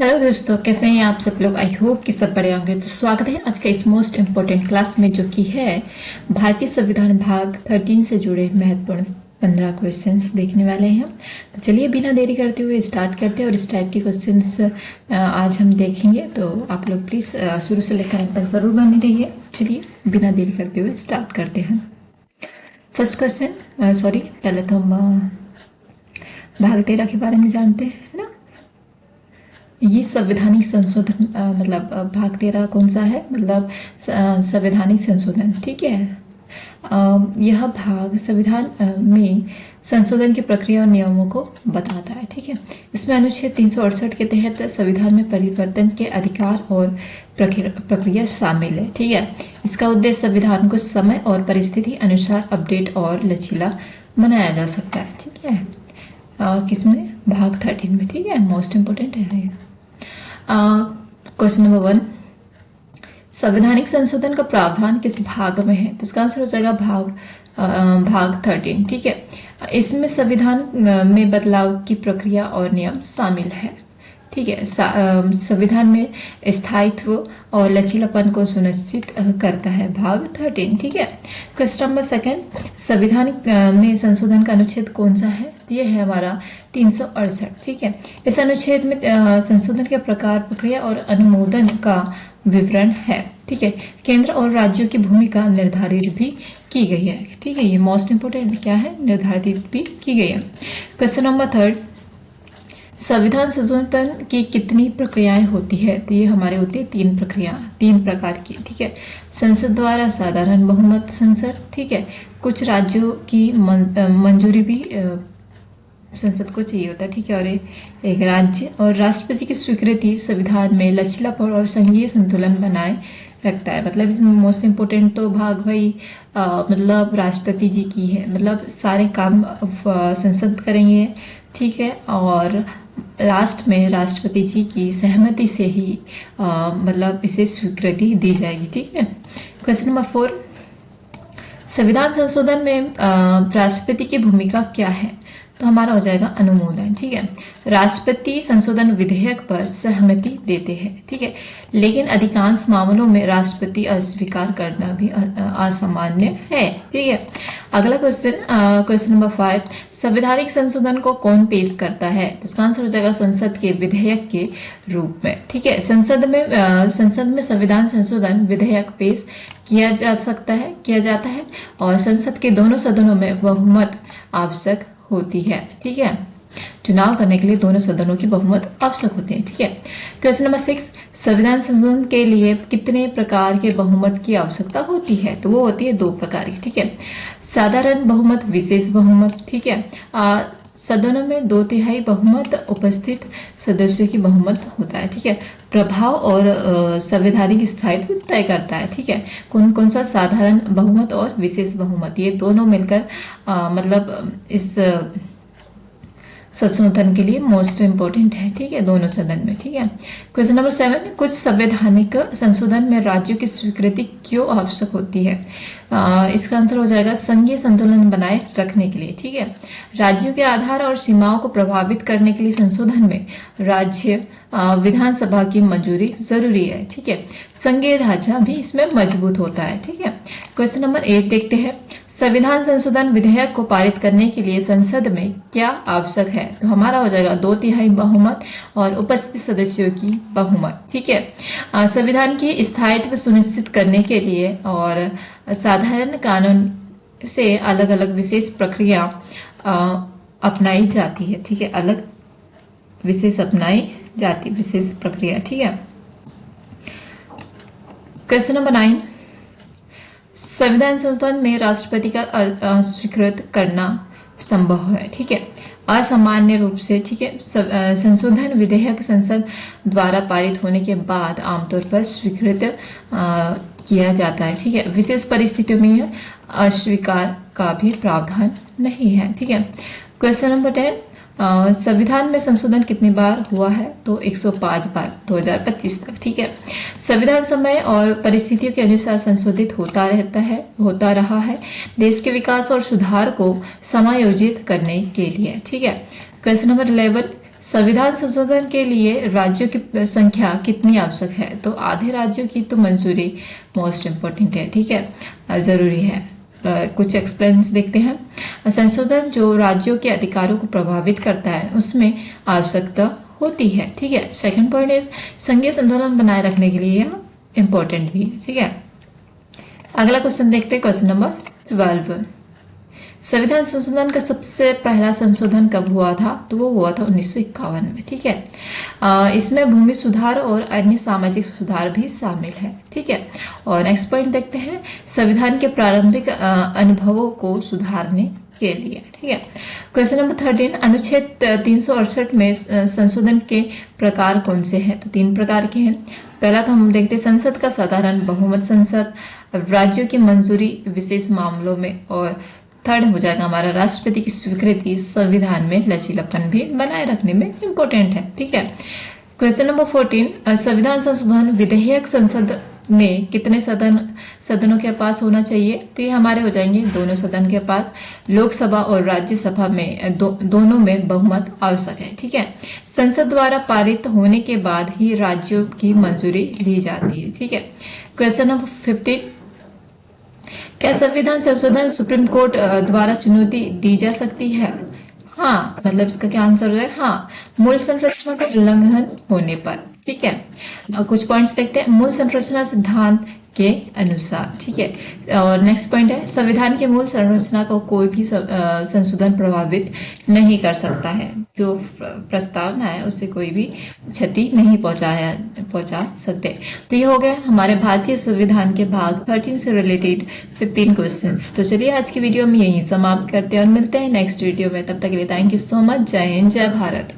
Hello दोस्तों, कैसे हैं आप सब लोग। आई होप कि सब बढ़िया होंगे। तो स्वागत है आज का इस मोस्ट इम्पोर्टेंट क्लास में, जो कि है भारतीय संविधान भाग 13 से जुड़े महत्वपूर्ण 15 क्वेश्चंस देखने वाले हैं। तो चलिए बिना देरी करते हुए स्टार्ट करते हैं और इस टाइप के क्वेश्चंस आज हम देखेंगे। तो आप लोग प्लीज़ शुरू से लेकर अंत तक जरूर बने रहिए। चलिए बिना देरी करते हुए स्टार्ट करते हैं। फर्स्ट क्वेश्चन, पहले तो हम भाग 13 के बारे में जानते हैं, है ना। ये संवैधानिक संशोधन भाग 13 कौन सा है, मतलब संवैधानिक संशोधन, ठीक है। यह भाग संविधान में संशोधन की प्रक्रिया और नियमों को बताता है, ठीक है। इसमें अनुच्छेद 368 के तहत संविधान में परिवर्तन के अधिकार और प्रक्रिया शामिल है, ठीक है। इसका उद्देश्य संविधान को समय और परिस्थिति अनुसार अपडेट और लचीला बनाया जा सकता है, ठीक है। किसमें, भाग 13 में, ठीक है। मोस्ट इम्पोर्टेंट है। क्वेश्चन नंबर 1, संवैधानिक संशोधन का प्रावधान किस भाग में है? तो इसका आंसर हो जाएगा भाग 13, ठीक है। इसमें संविधान में बदलाव की प्रक्रिया और नियम शामिल है, ठीक है। संविधान में स्थायित्व और लचीलापन को सुनिश्चित करता है, भाग 13, ठीक है। क्वेश्चन नंबर 2, संविधान में संशोधन का अनुच्छेद कौन सा है? ये है हमारा 368, ठीक है। इस अनुच्छेद में संशोधन के प्रकार, प्रक्रिया और अनुमोदन का विवरण है, ठीक है। केंद्र और राज्यों की भूमिका निर्धारित भी की गई है, ठीक है। ये मोस्ट इंपोर्टेंट क्या है, निर्धारित भी की गई है। क्वेश्चन नंबर 3, संविधान संशोधन की कितनी प्रक्रियाएं होती है? तो ये हमारे होती है 3 प्रकार की, ठीक है। संसद द्वारा साधारण बहुमत संसद, ठीक है। कुछ राज्यों की मंजूरी भी संसद को चाहिए होता है, ठीक है। और एक राज्य और राष्ट्रपति की स्वीकृति संविधान में लचीलापन और संघीय संतुलन बनाए रखता है। मतलब इसमें मोस्ट इम्पोर्टेंट तो भाग भाई मतलब राष्ट्रपति जी की है, मतलब सारे काम संसद करेंगे, ठीक है। और लास्ट में राष्ट्रपति जी की सहमति से ही मतलब इसे स्वीकृति दी जाएगी, ठीक है। क्वेश्चन नंबर 4, संविधान संशोधन में राष्ट्रपति की भूमिका क्या है? तो हमारा हो जाएगा अनुमोदन, ठीक है। राष्ट्रपति संशोधन विधेयक पर सहमति देते हैं, ठीक है। लेकिन अधिकांश मामलों में राष्ट्रपति अस्वीकार करना भी असामान्य है, ठीक है। अगला क्वेश्चन नंबर 5, संवैधानिक संशोधन को कौन पेश करता है? तो इसका आंसर हो जाएगा संसद के विधेयक के रूप में, ठीक है। संसद में संविधान संशोधन विधेयक पेश किया जाता है और संसद के दोनों सदनों में बहुमत आवश्यक होती है, ठीक है। चुनाव करने के लिए दोनों सदनों की बहुमत आवश्यक होती है, ठीक है। क्वेश्चन नंबर 6, संविधान संशोधन के लिए कितने प्रकार के बहुमत की आवश्यकता होती है? तो वो होती है 2 प्रकार की, ठीक है। साधारण बहुमत, विशेष बहुमत, ठीक है। सदनों में 2/3 बहुमत उपस्थित सदस्यों की बहुमत होता है, ठीक है। प्रभाव और संवैधानिक स्थायित्व तय करता है, ठीक है। कौन सा, साधारण बहुमत और विशेष बहुमत, ये दोनों मिलकर मतलब इस संशोधन के लिए मोस्ट इम्पोर्टेंट है, ठीक है, दोनों सदन में, ठीक है। क्वेश्चन नंबर 7, कुछ संवैधानिक संशोधन में राज्यों की स्वीकृति क्यों आवश्यक होती है? इसका आंसर हो जाएगा संघीय संतुलन बनाए रखने के लिए, ठीक है। राज्यों के आधार और सीमाओं को प्रभावित करने के लिए संशोधन में राज्य विधानसभा की मंजूरी जरूरी है, ठीक है। संघीय ढांचा भी इसमें मजबूत होता है, ठीक है। क्वेश्चन नंबर 8 देखते हैं, संविधान संशोधन विधेयक को पारित करने के लिए संसद में क्या आवश्यक है? तो हमारा हो जाएगा 2/3 बहुमत और उपस्थित सदस्यों की बहुमत, ठीक है। संविधान की स्थायित्व सुनिश्चित करने के लिए और साधारण कानून से अलग अलग विशेष प्रक्रिया अपनाई जाती है, ठीक है। अलग विशेष प्रक्रिया, ठीक है। क्वेश्चन नंबर 9, संविधान संशोधन में राष्ट्रपति का स्वीकृत करना संभव है, ठीक है। असामान्य रूप से, ठीक है। संशोधन विधेयक संसद द्वारा पारित होने के बाद आमतौर पर स्वीकृत किया जाता है, ठीक है। विशेष परिस्थितियों में अस्वीकार का भी प्रावधान नहीं है, ठीक है। क्वेश्चन नंबर 10, संविधान में संशोधन कितनी बार हुआ है? तो 105 बार 2025 तक, ठीक है। संविधान समय और परिस्थितियों के अनुसार संशोधित होता रहा है देश के विकास और सुधार को समायोजित करने के लिए, ठीक है। क्वेश्चन नंबर 11, संविधान संशोधन के लिए राज्यों की संख्या कितनी आवश्यक है? तो आधे राज्यों की तो मंजूरी मोस्ट इम्पोर्टेंट है, ठीक है, जरूरी है। कुछ एक्सप्लेन्स देखते हैं। संशोधन जो राज्यों के अधिकारों को प्रभावित करता है उसमें आवश्यकता होती है, ठीक है। सेकंड पॉइंट इज संघीय संतुलन बनाए रखने के लिए यह इंपॉर्टेंट भी है, ठीक है। अगला क्वेश्चन देखते हैं, क्वेश्चन नंबर 12। संविधान संशोधन का सबसे पहला संशोधन कब हुआ था? तो वो हुआ था 1951 में, ठीक है। इसमें भूमि सुधार और अन्य सामाजिक सुधार भी शामिल है, ठीक है। और नेक्स्ट पॉइंट देखते हैं, संविधान के प्रारंभिक अनुभवों को सुधारने के लिए, ठीक है। क्वेश्चन नंबर 13, अनुच्छेद 368 में संशोधन के प्रकार कौन से हैं? तो 3 प्रकार के हैं। पहला तो हम देखते हैं संसद का साधारण बहुमत संसद, राज्यों की मंजूरी विशेष मामलों में, और थर्ड हो जाएगा हमारा राष्ट्रपति की स्वीकृति। संविधान में लचीलापन भी बनाए रखने में इंपॉर्टेंट है, ठीक है। क्वेश्चन नंबर 14, संविधान संशोधन विधेयक संसद में कितने सदनों के पास होना चाहिए? तो ये हमारे हो जाएंगे दोनों सदन के पास। लोकसभा और राज्यसभा में दोनों में बहुमत आवश्यक है, ठीक है। संसद द्वारा पारित होने के बाद ही राज्यों की मंजूरी ली जाती है, ठीक है। क्वेश्चन नंबर 15, क्या संविधान संशोधन सुप्रीम कोर्ट द्वारा चुनौती दी जा सकती है? हाँ, मतलब इसका क्या आंसर है? हाँ, मूल संरचना का उल्लंघन होने पर, ठीक है। कुछ पॉइंट्स देखते हैं, मूल संरचना सिद्धांत के अनुसार, ठीक है। और नेक्स्ट पॉइंट है, संविधान के मूल संरचना को कोई भी संशोधन प्रभावित नहीं कर सकता है। जो प्रस्तावना है उससे कोई भी क्षति नहीं पहुंचा सकते। तो ये हो गया हमारे भारतीय संविधान के भाग 13 से रिलेटेड 15 क्वेश्चंस। तो चलिए आज की वीडियो में यही समाप्त करते हैं और मिलते हैं नेक्स्ट वीडियो में। तब तक के लिए थैंक यू सो मच। जय हिंद, जय भारत।